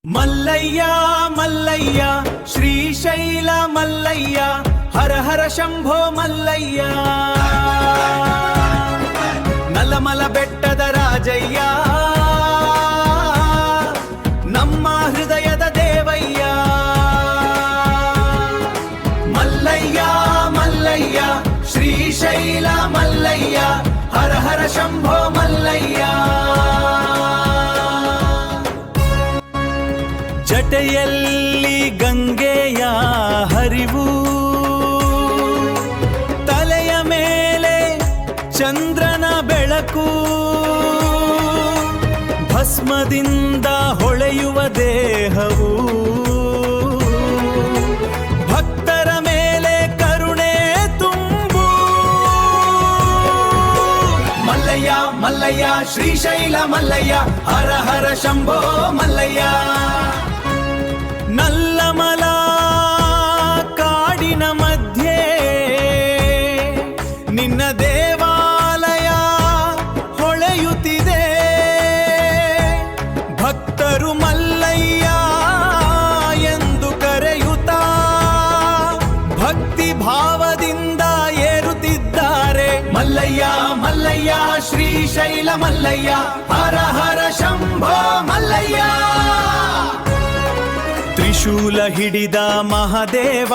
ಮಲ್ಲಯ್ಯ ಮಲ್ಲಯ್ಯ ಶ್ರೀಶೈಲ ಮಲ್ಲಯ್ಯ ಹರ ಹರ ಶಂಭೋ ಮಲ್ಲಯ್ಯ ನಲಮಲ ಬೆಟ್ಟದ ರಾಜಯ್ಯ ನಮ್ಮ ಹೃದಯದ ದೇವಯ್ಯ ಮಲ್ಲಯ್ಯ ಮಲ್ಲಯ್ಯ ಶ್ರೀಶೈಲ ಮಲ್ಲಯ್ಯ ಹರ ಹರ ಶಂಭೋ ಮಲ್ಲಯ್ಯ ಜಟೆಯಲ್ಲಿ ಗಂಗೆಯ ಹರಿವು ತಲೆಯ ಮೇಲೆ ಚಂದ್ರನ ಬೆಳಕು ಭಸ್ಮದಿಂದ ಹೊಳೆಯುವ ದೇಹವು ಭಕ್ತರ ಮೇಲೆ ಕರುಣೆ ತುಂಬು ಮಲ್ಲಯ್ಯ ಮಲ್ಲಯ್ಯ ಶ್ರೀಶೈಲ ಮಲ್ಲಯ್ಯ ಹರ ಹರ ಶಂಭೋ ಮಲ್ಲಯ್ಯ ನಲ್ಲಮಲ ಕಾಡಿನ ಮಧ್ಯೆ ನಿನ್ನ ದೇವಾಲಯ ಹೊಳೆಯುತ್ತಿದೆ ಭಕ್ತರು ಮಲ್ಲಯ್ಯ ಎಂದು ಕರೆಯುತ್ತಾ ಭಕ್ತಿ ಭಾವದಿಂದ ಏರುತ್ತಿದ್ದಾರೆ ಮಲ್ಲಯ್ಯ ಮಲ್ಲಯ್ಯ ಶ್ರೀಶೈಲ ಮಲ್ಲಯ್ಯ ಹರ ಹರ ಶಂಭೋ ಮಲ್ಲಯ್ಯ ತ್ರಿಶೂಲ ಹಿಡಿದ ಮಹಾದೇವ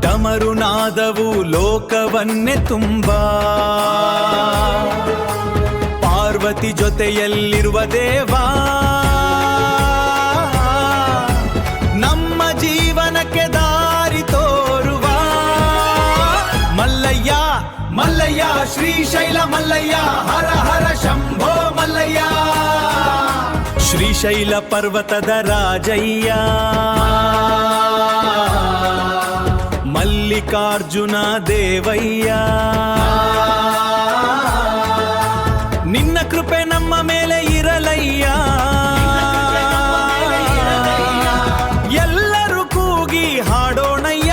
ಡಮರುನಾದವು ಲೋಕವನ್ನೇ ತುಂಬ ಪಾರ್ವತಿ ಜೊತೆಯಲ್ಲಿರುವ ದೇವ ನಮ್ಮ ಜೀವನಕ್ಕೆ ದಾರಿ ತೋರುವ ಮಲ್ಲಯ್ಯ ಮಲ್ಲಯ್ಯ ಶ್ರೀಶೈಲ ಮಲ್ಲಯ್ಯ ಹರ ಹರ ಶಂಭೋ ಮಲ್ಲಯ್ಯ ಶ್ರೀಶೈಲ ಪರ್ವತದ ರಾಜಯ್ಯ ಮಲ್ಲಿಕಾರ್ಜುನ ದೇವಯ್ಯ ನಿನ್ನ ಕೃಪೆ ನಮ್ಮ ಮೇಲೆ ಇರಲಯ್ಯ ಎಲ್ಲರೂ ಕೂಗಿ ಹಾಡೋಣಯ್ಯ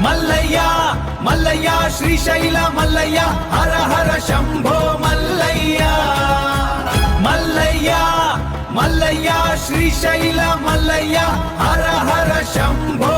ಮಲ್ಲಯ್ಯ ಮಲ್ಲಯ್ಯ ಶ್ರೀಶೈಲ ಮಲ್ಲಯ್ಯ ಹರ ಹರ ಶಂಭೋ ಮಲ್ಲಯ್ಯ ಮಲ್ಲಯ್ಯ ಮಲ್ಲಯ್ಯ ಶ್ರೀಶೈಲ ಮಲ್ಲಯ್ಯ ಹರ ಹರ ಶಂಭೋ